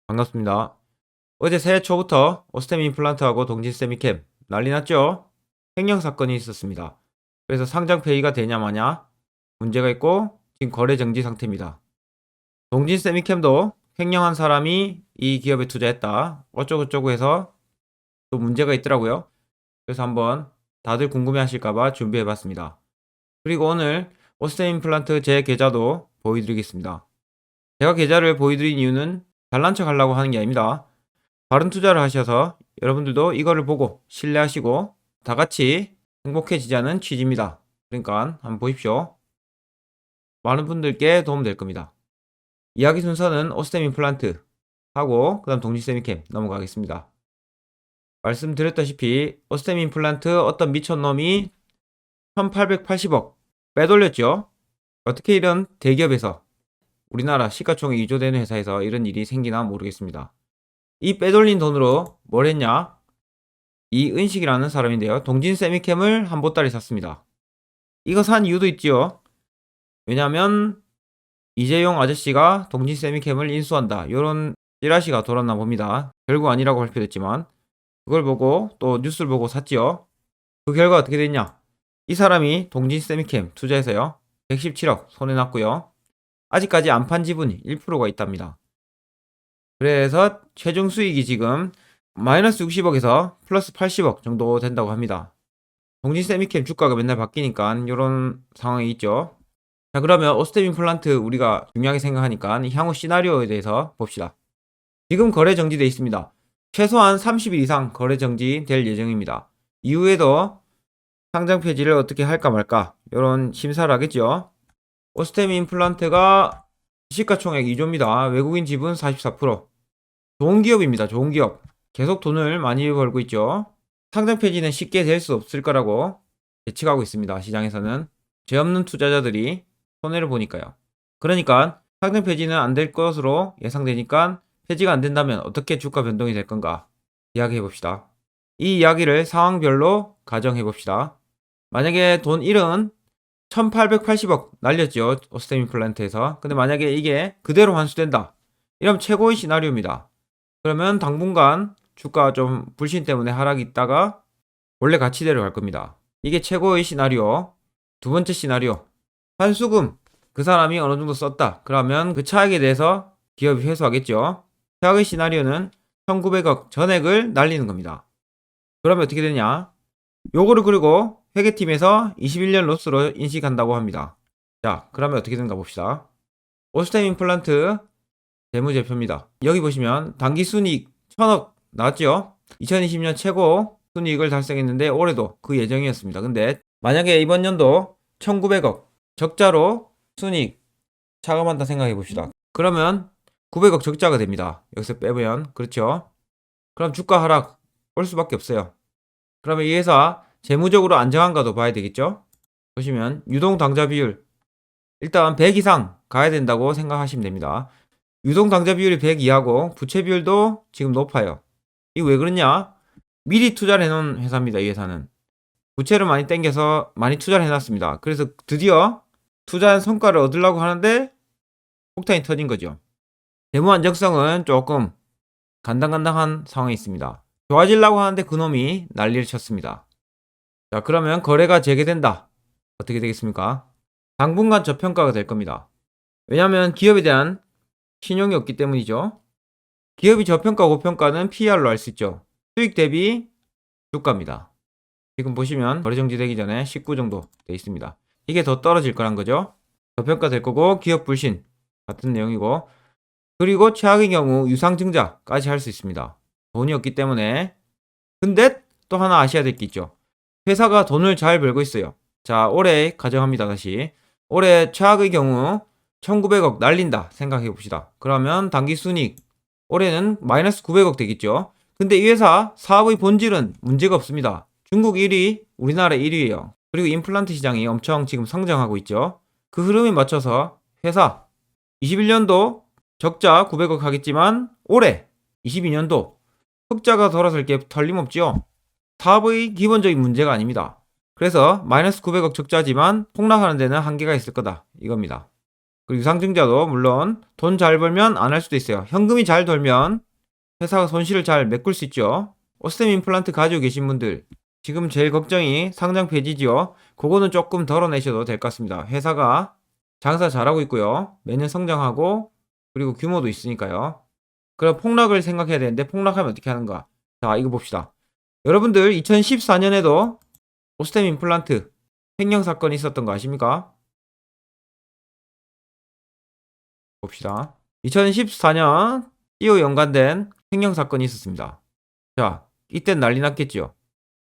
반갑습니다. 어제 새해 초부터 오스템 임플란트하고 동진 세미캠 난리 났죠? 횡령 사건이 있었습니다. 그래서 상장 폐기가 되냐 마냐 문제가 있고 지금 거래 정지 상태입니다. 동진 세미캠도 횡령한 사람이 이 기업에 투자했다. 어쩌고저쩌고 해서 또 문제가 있더라고요. 그래서 한번 다들 궁금해 하실까봐 준비해 봤습니다. 그리고 오늘 오스템 임플란트 제 계좌도 보여드리겠습니다. 제가 계좌를 보여드린 이유는 잘난 척 하려고 하는 게 아닙니다. 바른 투자를 하셔서 여러분들도 이거를 보고 신뢰하시고 다 같이 행복해지자는 취지입니다. 그러니까 한번 보십시오. 많은 분들께 도움될 겁니다. 이야기 순서는 오스템 임플란트 하고 그 다음 동지세미캠 넘어가겠습니다. 말씀드렸다시피 오스템 임플란트 어떤 미쳤놈이 1880억 빼돌렸죠. 어떻게 이런 대기업에서 우리나라 시가총액 2조 되는 회사에서 이런 일이 생기나 모르겠습니다. 이 빼돌린 돈으로 뭘 했냐? 이은식이라는 사람인데요. 동진 세미캠을 한 보따리 샀습니다. 이거 산 이유도 있지요. 왜냐면 이재용 아저씨가 동진 세미캠을 인수한다. 요런 찌라시가 돌았나 봅니다. 결국 아니라고 발표됐지만 그걸 보고 또 뉴스를 보고 샀지요. 그 결과 어떻게 됐냐? 이 사람이 동진 세미캠 투자해서요. 117억 손해났고요. 아직까지 안 판 지분이 1%가 있답니다. 그래서 최종 수익이 지금 마이너스 60억에서 플러스 80억 정도 된다고 합니다. 동진 세미캠 주가가 맨날 바뀌니까 이런 상황이 있죠. 자, 그러면 오스템 임플란트 우리가 중요하게 생각하니까 향후 시나리오에 대해서 봅시다. 지금 거래 정지되어 있습니다. 최소한 30일 이상 거래 정지될 예정입니다. 이후에도 상장 폐지를 어떻게 할까 말까 이런 심사를 하겠죠. 오스템 임플란트가 시가총액 2조입니다. 외국인 지분 44%. 좋은 기업입니다. 좋은 기업. 계속 돈을 많이 벌고 있죠. 상장 폐지는 쉽게 될 수 없을 거라고 예측하고 있습니다. 시장에서는 죄 없는 투자자들이 손해를 보니까요. 그러니까 상장 폐지는 안 될 것으로 예상되니까 폐지가 안 된다면 어떻게 주가 변동이 될 건가 이야기해 봅시다. 이 이야기를 상황별로 가정해 봅시다. 만약에 돈 1은 1880억 날렸죠. 오스템 임플란트에서. 근데 만약에 이게 그대로 환수된다. 이러면 최고의 시나리오입니다. 그러면 당분간 주가 좀 불신 때문에 하락이 있다가 원래 가치대로 갈 겁니다. 이게 최고의 시나리오. 두 번째 시나리오. 환수금 그 사람이 어느 정도 썼다. 그러면 그 차액에 대해서 기업이 회수하겠죠. 최악의 시나리오는 1900억 전액을 날리는 겁니다. 그러면 어떻게 되냐? 요거를 그리고 회계팀에서 21년 로스로 인식한다고 합니다. 자, 그러면 어떻게 되는가 봅시다. 오스템 임플란트 재무제표입니다. 여기 보시면 당기순이익 1000억 나왔죠? 2020년 최고 순이익을 달성했는데 올해도 그 예정이었습니다. 근데 만약에 이번 연도 1900억 적자로 순이익 차감한다 생각해 봅시다. 그러면 900억 적자가 됩니다. 여기서 빼보면 그렇죠? 그럼 주가 하락 올 수밖에 없어요. 그러면 이 회사 재무적으로 안정한가도 봐야 되겠죠? 보시면 유동 당좌 비율 일단 100 이상 가야 된다고 생각하시면 됩니다. 유동 당좌 비율이 100 이하고 부채 비율도 지금 높아요. 이거 왜 그러냐? 미리 투자를 해놓은 회사입니다. 이 회사는 부채를 많이 땡겨서 많이 투자를 해놨습니다. 그래서 드디어 투자한 성과를 얻으려고 하는데 폭탄이 터진 거죠. 재무 안정성은 조금 간당간당한 상황에 있습니다. 좋아지려고 하는데 그놈이 난리를 쳤습니다. 자, 그러면 거래가 재개된다. 어떻게 되겠습니까? 당분간 저평가가 될 겁니다. 왜냐하면 기업에 대한 신용이 없기 때문이죠. 기업이 저평가, 고평가는 PER로 알 수 있죠. 수익 대비 주가입니다. 지금 보시면 거래 정지되기 전에 19 정도 돼 있습니다. 이게 더 떨어질 거란 거죠. 저평가 될 거고 기업 불신 같은 내용이고 그리고 최악의 경우 유상증자까지 할 수 있습니다. 돈이 없기 때문에. 근데 또 하나 아셔야 될 게 있죠. 회사가 돈을 잘 벌고 있어요. 자, 올해 가정합니다. 다시 올해 최악의 경우 1900억 날린다 생각해 봅시다. 그러면 당기순이익 올해는 마이너스 900억 되겠죠. 근데 이 회사 사업의 본질은 문제가 없습니다. 중국 1위, 우리나라 1위예요. 그리고 임플란트 시장이 엄청 지금 성장하고 있죠. 그 흐름에 맞춰서 회사 21년도 적자 900억 하겠지만 올해 22년도 흑자가 돌아설 게 틀림없지요. 사업의 기본적인 문제가 아닙니다. 그래서 마이너스 900억 적자지만 폭락하는 데는 한계가 있을 거다 이겁니다. 그리고 유상증자도 물론 돈 잘 벌면 안 할 수도 있어요. 현금이 잘 돌면 회사가 손실을 잘 메꿀 수 있죠. 오스템 임플란트 가지고 계신 분들, 지금 제일 걱정이 상장 폐지지요. 그거는 조금 덜어내셔도 될 것 같습니다. 회사가 장사 잘하고 있고요. 매년 성장하고 그리고 규모도 있으니까요. 그럼 폭락을 생각해야 되는데 폭락하면 어떻게 하는가? 자, 이거 봅시다. 여러분들 2014년에도 오스템 임플란트 횡령 사건이 있었던 거 아십니까? 봅시다. 2014년 CEO 연관된 횡령 사건이 있었습니다. 자, 이땐 난리 났겠죠.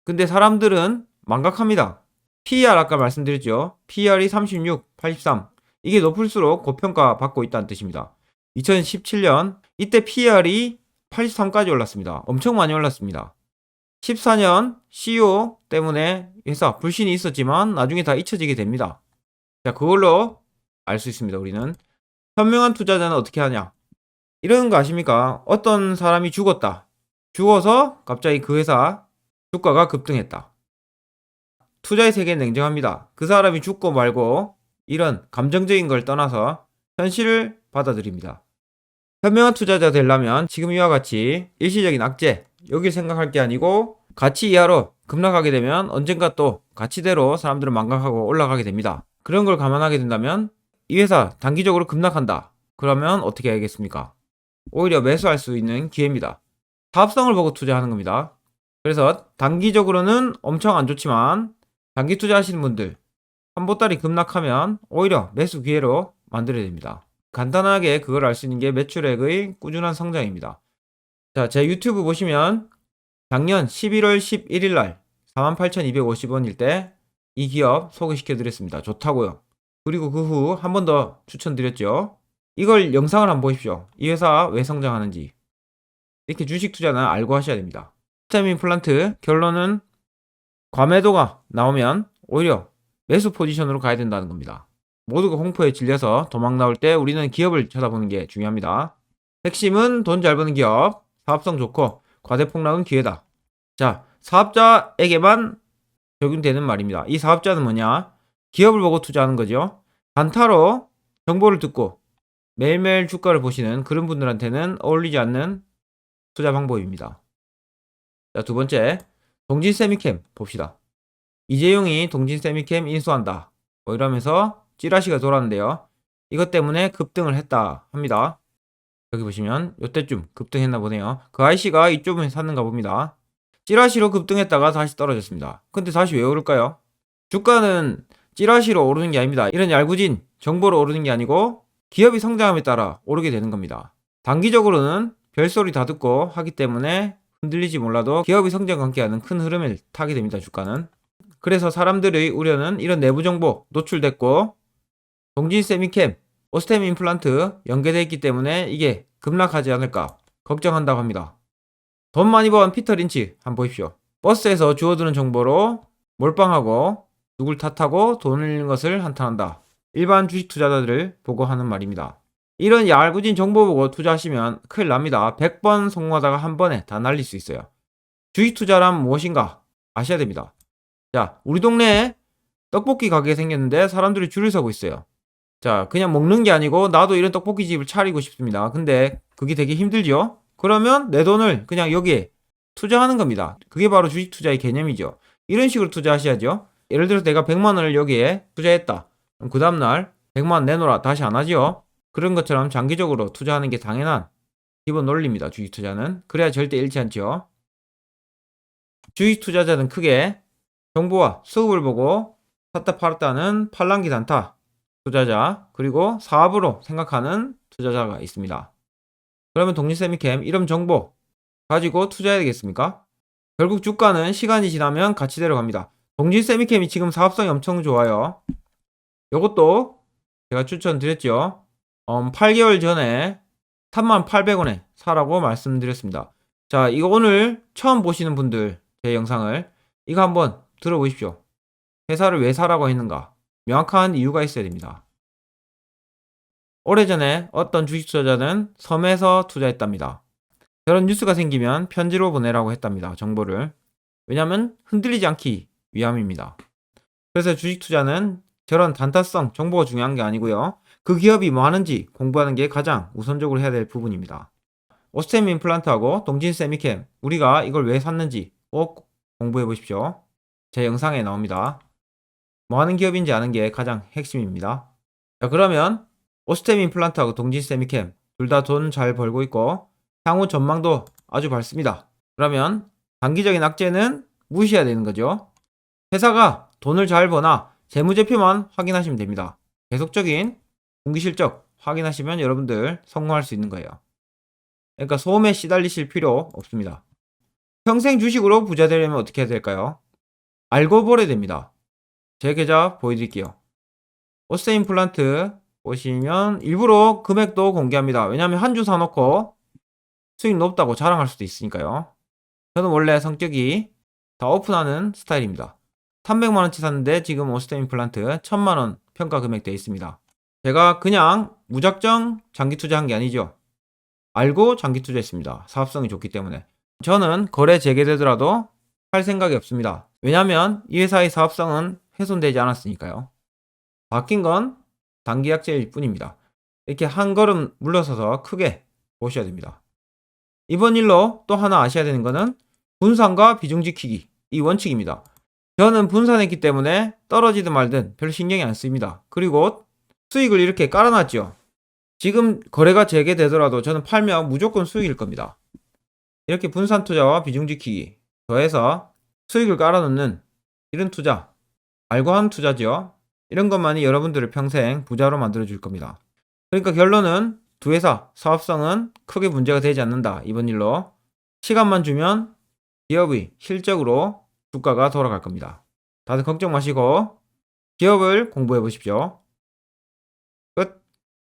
근데 사람들은 망각합니다. PER 아까 말씀드렸죠. PER이 36, 83. 이게 높을수록 고평가 받고 있다는 뜻입니다. 2017년 이때 PER이 83까지 올랐습니다. 엄청 많이 올랐습니다. 14년 CEO 때문에 회사 불신이 있었지만 나중에 다 잊혀지게 됩니다. 자, 그걸로 알 수 있습니다. 우리는 현명한 투자자는 어떻게 하냐? 이런 거 아십니까? 어떤 사람이 죽었다. 죽어서 갑자기 그 회사 주가가 급등했다. 투자의 세계는 냉정합니다. 그 사람이 죽고 말고 이런 감정적인 걸 떠나서 현실을 받아들입니다. 현명한 투자자 되려면 지금 이와 같이 일시적인 악재, 여길 생각할 게 아니고 가치 이하로 급락하게 되면 언젠가 또 가치대로 사람들은 망각하고 올라가게 됩니다. 그런 걸 감안하게 된다면 이 회사 단기적으로 급락한다. 그러면 어떻게 해야겠습니까? 오히려 매수할 수 있는 기회입니다. 사업성을 보고 투자하는 겁니다. 그래서 단기적으로는 엄청 안 좋지만 단기 투자하시는 분들 한 보따리 급락하면 오히려 매수 기회로 만들어야 됩니다. 간단하게 그걸 알 수 있는 게 매출액의 꾸준한 성장입니다. 자, 제 유튜브 보시면 작년 11월 11일 날 48,250원일 때 이 기업 소개시켜 드렸습니다. 좋다고요. 그리고 그 후 한 번 더 추천드렸죠. 이걸 영상을 한번 보십시오. 이 회사 왜 성장하는지. 이렇게 주식 투자는 알고 하셔야 됩니다. 오스템 임플란트 결론은 과매도가 나오면 오히려 매수 포지션으로 가야 된다는 겁니다. 모두가 공포에 질려서 도망 나올 때 우리는 기업을 쳐다보는 게 중요합니다. 핵심은 돈 잘 버는 기업, 사업성 좋고 과대폭락은 기회다. 자, 사업자에게만 적용되는 말입니다. 이 사업자는 뭐냐? 기업을 보고 투자하는 거죠. 단타로 정보를 듣고 매일매일 주가를 보시는 그런 분들한테는 어울리지 않는 투자 방법입니다. 자, 두 번째, 동진 세미캠 봅시다. 이재용이 동진 세미캠 인수한다. 뭐 이러면서 찌라시가 돌았는데요. 이것 때문에 급등을 했다 합니다. 여기 보시면 이때쯤 급등했나 보네요. 그 IC가 이쪽에 샀는가 봅니다. 찌라시로 급등했다가 다시 떨어졌습니다. 근데 다시 왜 오를까요? 주가는 찌라시로 오르는 게 아닙니다. 이런 얄궂은 정보로 오르는 게 아니고 기업이 성장함에 따라 오르게 되는 겁니다. 단기적으로는 별소리 다 듣고 하기 때문에 흔들리지 몰라도 기업이 성장과 함께하는 큰 흐름을 타게 됩니다. 주가는. 그래서 사람들의 우려는 이런 내부 정보 노출됐고 동진 세미캠, 오스템 임플란트 연계되어 있기 때문에 이게 급락하지 않을까 걱정한다고 합니다. 돈 많이 번 피터 린치 한번 보십시오. 버스에서 주워드는 정보로 몰빵하고 누굴 탓하고 돈을 잃는 것을 한탄한다. 일반 주식 투자자들을 보고 하는 말입니다. 이런 얄궂은 정보 보고 투자하시면 큰일 납니다. 100번 성공하다가 한 번에 다 날릴 수 있어요. 주식 투자란 무엇인가 아셔야 됩니다. 자, 우리 동네에 떡볶이 가게 생겼는데 사람들이 줄을 서고 있어요. 자, 그냥 먹는 게 아니고 나도 이런 떡볶이 집을 차리고 싶습니다. 근데 그게 되게 힘들죠? 그러면 내 돈을 그냥 여기에 투자하는 겁니다. 그게 바로 주식 투자의 개념이죠. 이런 식으로 투자하셔야죠. 예를 들어서 내가 100만 원을 여기에 투자했다. 그럼 그 다음날 100만 원 내놓으라 다시 안 하죠. 그런 것처럼 장기적으로 투자하는 게 당연한 기본 논리입니다. 주식 투자는. 그래야 절대 잃지 않죠. 주식 투자자는 크게 정보와 수급을 보고 샀다 팔았다는 팔랑귀 단타 투자자, 그리고 사업으로 생각하는 투자자가 있습니다. 그러면 동진세미캠 이런 정보 가지고 투자해야 되겠습니까? 결국 주가는 시간이 지나면 가치대로 갑니다. 동진세미캠이 지금 사업성이 엄청 좋아요. 이것도 제가 추천드렸죠. 8개월 전에 38,800원에 사라고 말씀드렸습니다. 자, 이거 오늘 처음 보시는 분들 제 영상을 이거 한번 들어보십시오. 회사를 왜 사라고 했는가? 명확한 이유가 있어야 됩니다. 오래전에 어떤 주식 투자자는 섬에서 투자했답니다. 저런 뉴스가 생기면 편지로 보내라고 했답니다. 정보를. 왜냐하면 흔들리지 않기 위함입니다. 그래서 주식 투자는 저런 단타성 정보가 중요한 게 아니고요. 그 기업이 뭐 하는지 공부하는 게 가장 우선적으로 해야 될 부분입니다. 오스템 임플란트하고 동진 세미캠, 우리가 이걸 왜 샀는지 꼭 공부해 보십시오. 제 영상에 나옵니다. 뭐 하는 기업인지 아는 게 가장 핵심입니다. 자, 그러면 오스템 임플란트하고 동진 세미캠 둘 다 돈 잘 벌고 있고 향후 전망도 아주 밝습니다. 그러면 단기적인 악재는 무시해야 되는 거죠. 회사가 돈을 잘 버나 재무제표만 확인하시면 됩니다. 계속적인 분기 실적 확인하시면 여러분들 성공할 수 있는 거예요. 그러니까 소음에 시달리실 필요 없습니다. 평생 주식으로 부자 되려면 어떻게 해야 될까요? 알고 벌어야 됩니다. 제 계좌 보여드릴게요. 오스템 임플란트 보시면 일부러 금액도 공개합니다. 왜냐하면 한 주 사놓고 수익 높다고 자랑할 수도 있으니까요. 저는 원래 성격이 다 오픈하는 스타일입니다. 300만원치 샀는데 지금 오스템 임플란트 1000만원 평가 금액 되어 있습니다. 제가 그냥 무작정 장기 투자한 게 아니죠. 알고 장기 투자했습니다. 사업성이 좋기 때문에. 저는 거래 재개되더라도 할 생각이 없습니다. 왜냐하면 이 회사의 사업성은 훼손되지 않았으니까요. 바뀐 건 단기 약재일 뿐입니다. 이렇게 한 걸음 물러서서 크게 보셔야 됩니다. 이번 일로 또 하나 아셔야 되는 거는 분산과 비중 지키기, 이 원칙입니다. 저는 분산했기 때문에 떨어지든 말든 별 신경이 안 쓰입니다. 그리고 수익을 이렇게 깔아놨죠. 지금 거래가 재개되더라도 저는 팔면 무조건 수익일 겁니다. 이렇게 분산 투자와 비중 지키기 더해서 수익을 깔아놓는 이런 투자, 알고 한 투자죠. 이런 것만이 여러분들을 평생 부자로 만들어 줄 겁니다. 그러니까 결론은 두 회사 사업성은 크게 문제가 되지 않는다. 이번 일로 시간만 주면 기업의 실적으로 주가가 돌아갈 겁니다. 다들 걱정 마시고 기업을 공부해 보십시오.